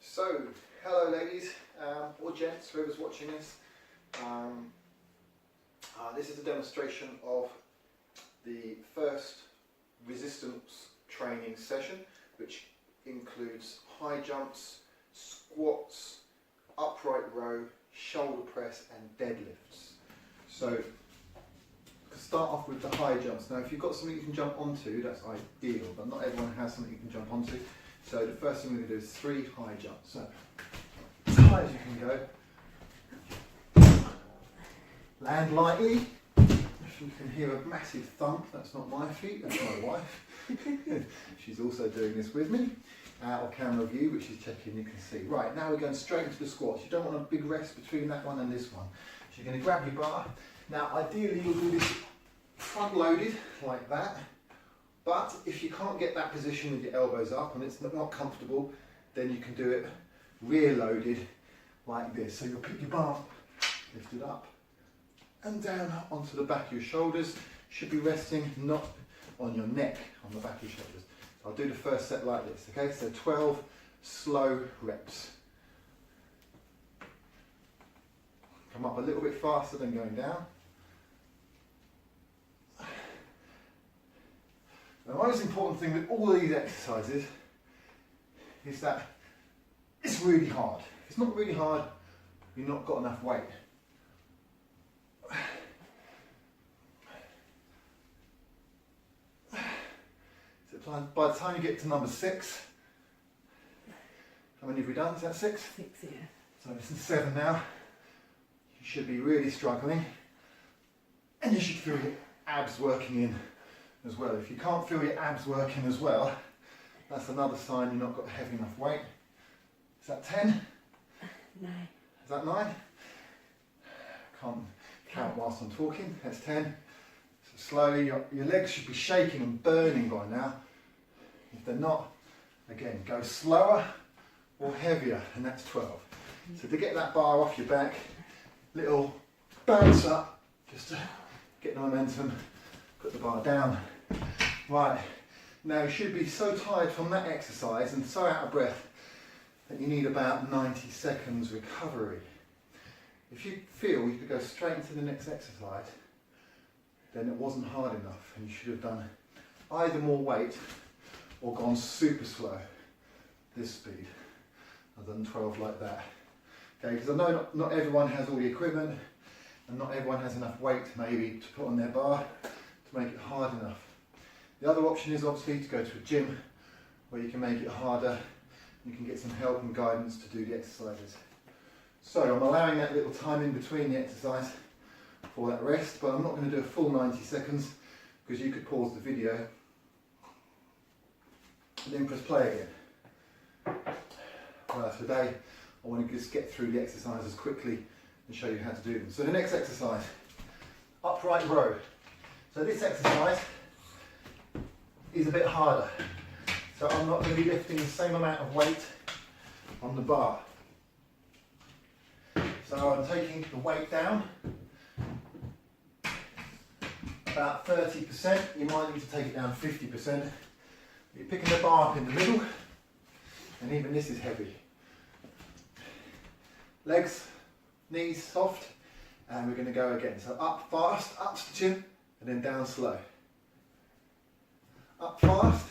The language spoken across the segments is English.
So, hello ladies, or gents, whoever's watching this. This is a demonstration of the first resistance training session, which includes high jumps, squats, upright row, shoulder press and deadlifts. So, to start off with the high jumps. Now if you've got something you can jump onto, that's ideal, but not everyone has something you can jump onto. So the first thing we're going to do is 3 high jumps. So as high as you can go. Land lightly. If you can hear a massive thump, that's not my feet, that's my wife. She's also doing this with me. Out of camera view, which is checking you can see. Right, now we're going straight into the squats. You don't want a big rest between that one and this one. So you're going to grab your bar. Now ideally you'll do this front loaded like that. But if you can't get that position with your elbows up and it's not comfortable, then you can do it rear loaded like this. So you'll pick your bar lifted up and down onto the back of your shoulders. Should be resting not on your neck, on the back of your shoulders. So I'll do the first set like this, okay? So 12 slow reps. Come up a little bit faster than going down. The most important thing with all of these exercises is that it's really hard. If it's not really hard, you've not got enough weight. So by the time you get to number 6, how many have we done? Is that 6? 6, yeah. So this is 7 now. You should be really struggling. And you should feel your abs working in as well. If you can't feel your abs working as well, that's another sign you've not got heavy enough weight. Is that 10? 9. Is that 9? Can't count whilst I'm talking. That's 10. So slowly, your legs should be shaking and burning by now. If they're not, again, go slower or heavier, and that's 12. So to get that bar off your back, little bounce up, just to get the momentum, put the bar down. Right, now you should be so tired from that exercise and so out of breath that you need about 90 seconds recovery. If you feel you could go straight into the next exercise, then it wasn't hard enough and you should have done either more weight or gone super slow, this speed. I've done 12 like that. Okay, because I know not everyone has all the equipment and not everyone has enough weight maybe to put on their bar to make it hard enough. The other option is obviously to go to a gym where you can make it harder. You can get some help and guidance to do the exercises. So I'm allowing that little time in between the exercise for that rest, but I'm not going to do a full 90 seconds because you could pause the video and then press play again. Well, today I want to just get through the exercises quickly and show you how to do them. So the next exercise, upright row. So this exercise is a bit harder. So I'm not going to be lifting the same amount of weight on the bar. So I'm taking the weight down about 30%. You might need to take it down 50%. You're picking the bar up in the middle, and even this is heavy. Legs, knees soft, and we're going to go again. So up fast, up to the chin, and then down slow. Up fast,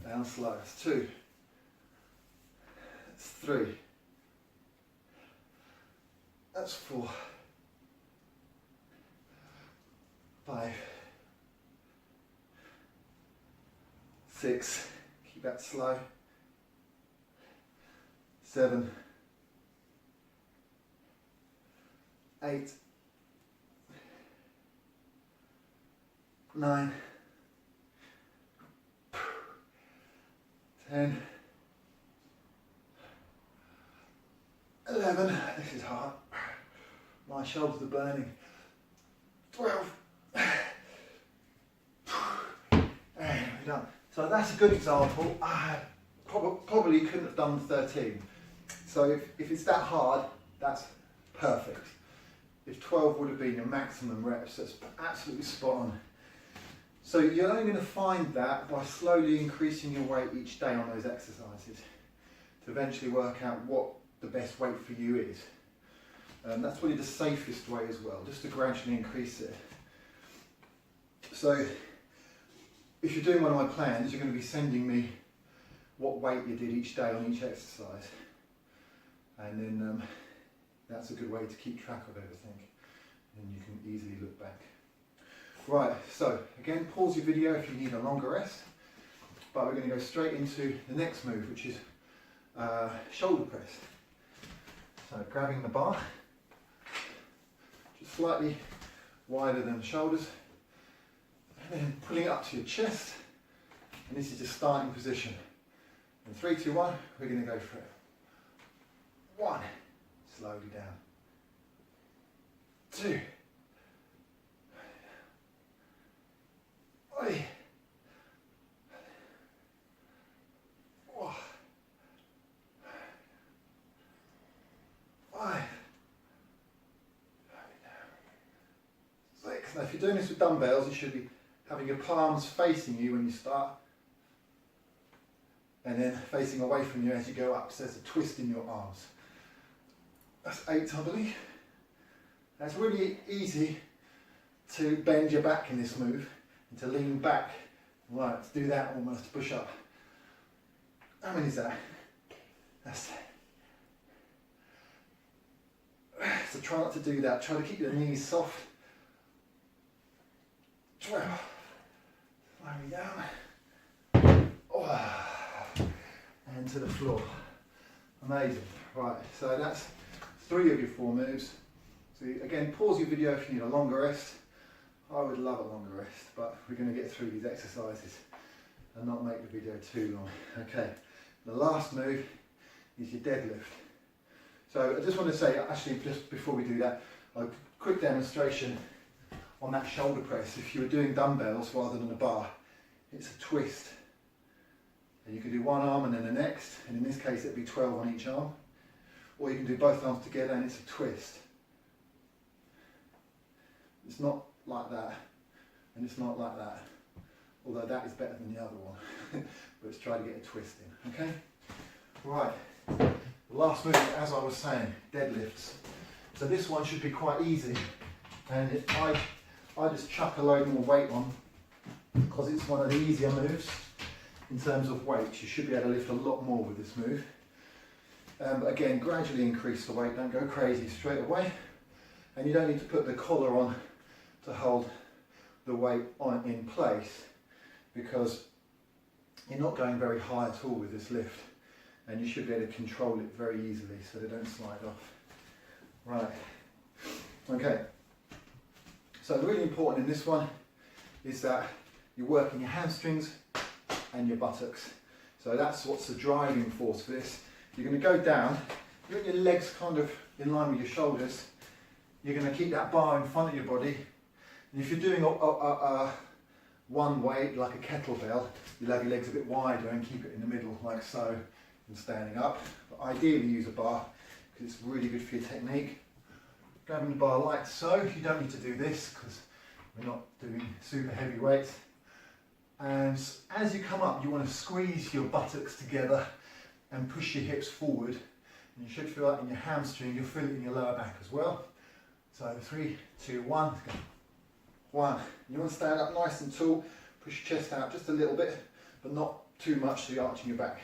down slow. That's 2. That's 3. That's 4. 5. 6. Keep that slow. 7. 8. 9. 10, 11, this is hard, my shoulders are burning, 12, and we're done. So that's a good example. I probably couldn't have done 13. So if it's that hard, that's perfect. If 12 would have been your maximum reps, that's absolutely spot on. So you're only going to find that by slowly increasing your weight each day on those exercises. to eventually work out what the best weight for you is. That's probably the safest way as well, just to gradually increase it. So if you're doing one of my plans, you're going to be sending me what weight you did each day on each exercise, and then that's a good way to keep track of everything, and you can easily look back. Right, so again, pause your video if you need a longer rest, but we're going to go straight into the next move, which is shoulder press. So grabbing the bar, just slightly wider than the shoulders, and then pulling it up to your chest, and this is your starting position. In 3, 2, 1, we're going to go for it. 1, slowly down. 2, 3, 4, 5, 6. Now if you're doing this with dumbbells, you should be having your palms facing you when you start, and then facing away from you as you go up, so there's a twist in your arms. That's 8, I believe. Now it's really easy to bend your back in this move and to lean back. Right, let's do that almost, push up. How many is that? That's 10. So try not to do that, try to keep your knees soft. 12. Slowly down. Oh. And to the floor. Amazing. Right, so that's 3 of your 4 moves. So again, pause your video if you need a longer rest. I would love a longer rest, but we're going to get through these exercises and not make the video too long. Okay, the last move is your deadlift. So I just want to say, actually, just before we do that, a quick demonstration on that shoulder press. If you were doing dumbbells rather than a bar, it's a twist. And you can do one arm and then the next, and in this case it'd be 12 on each arm. Or you can do both arms together and it's a twist. It's not like that, and it's not like that. Although that is better than the other one. But let's try to get a twist in, okay? Right, the last move, as I was saying, deadlifts. So this one should be quite easy. And I just chuck a load more weight on because it's one of the easier moves. In terms of weight, you should be able to lift a lot more with this move. But again, gradually increase the weight, don't go crazy straight away. And you don't need to put the collar on to hold the weight on in place, because you're not going very high at all with this lift. And you should be able to control it very easily so they don't slide off. Right, okay. So really important in this one is that you're working your hamstrings and your buttocks. So that's what's the driving force for this. You're going to go down, you want your legs kind of in line with your shoulders. You're going to keep that bar in front of your body. And if you're doing one weight, like a kettlebell, you'll have your legs a bit wider and keep it in the middle, like so, and standing up. But ideally use a bar, because it's really good for your technique. Grabbing the bar like so, you don't need to do this, because we're not doing super heavy weights. And as you come up, you want to squeeze your buttocks together and push your hips forward. And you should feel that in your hamstring, you'll feel it in your lower back as well. So 3, 2, 1, go. 1. You want to stand up nice and tall, push your chest out just a little bit, but not too much so you're arching your back.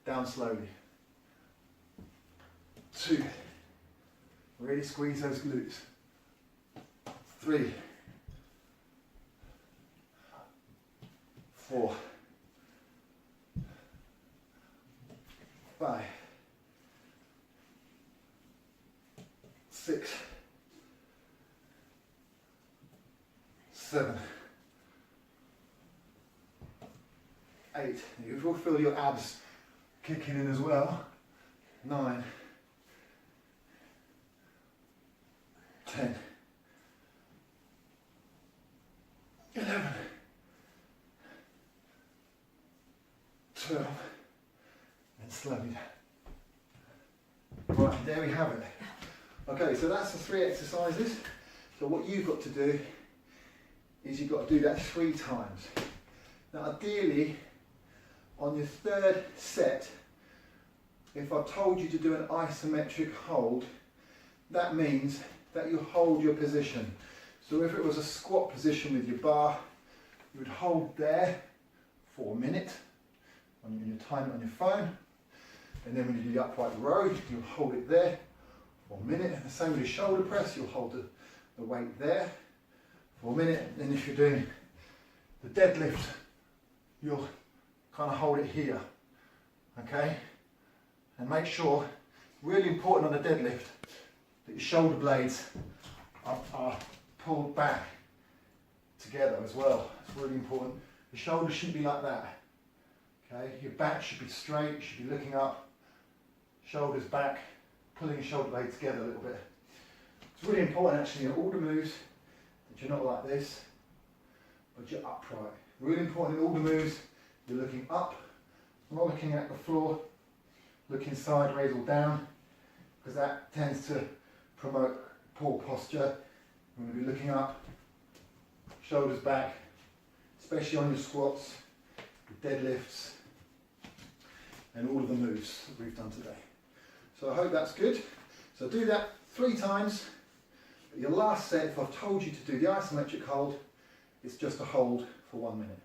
Down slowly. 2. Really squeeze those glutes. 3. 4. 5. 6. 7. 8. You will feel your abs kicking in as well. 9. 10. 11. 12. And slowly down. Right, there we have it. Okay, so that's the 3 exercises. So what you've got to do is you've got to do that 3 times. Now ideally, on your 3rd set, if I've told you to do an isometric hold, that means that you hold your position. So if it was a squat position with your bar, you would hold there for a minute on your timer on your phone, and then when you do the upright row, you'll hold it there for a minute. And the same with your shoulder press, you'll hold the weight there for a minute. And then if you're doing the deadlift, you'll kind of hold it here, okay? And make sure, really important on the deadlift, that your shoulder blades are pulled back together as well. It's really important. The shoulders shouldn't be like that. Okay, your back should be straight, you should be looking up, shoulders back, pulling your shoulder blades together a little bit. It's really important actually in all the moves that you're not like this, but you're upright. Really important in all the moves, you're looking up, not looking at the floor, looking sideways or down, because that tends to promote poor posture. You're going to be looking up, shoulders back, especially on your squats, your deadlifts, and all of the moves that we've done today. So I hope that's good. So do that 3 times. Your last set, if I've told you to do the isometric hold, it's just a hold for 1 minute.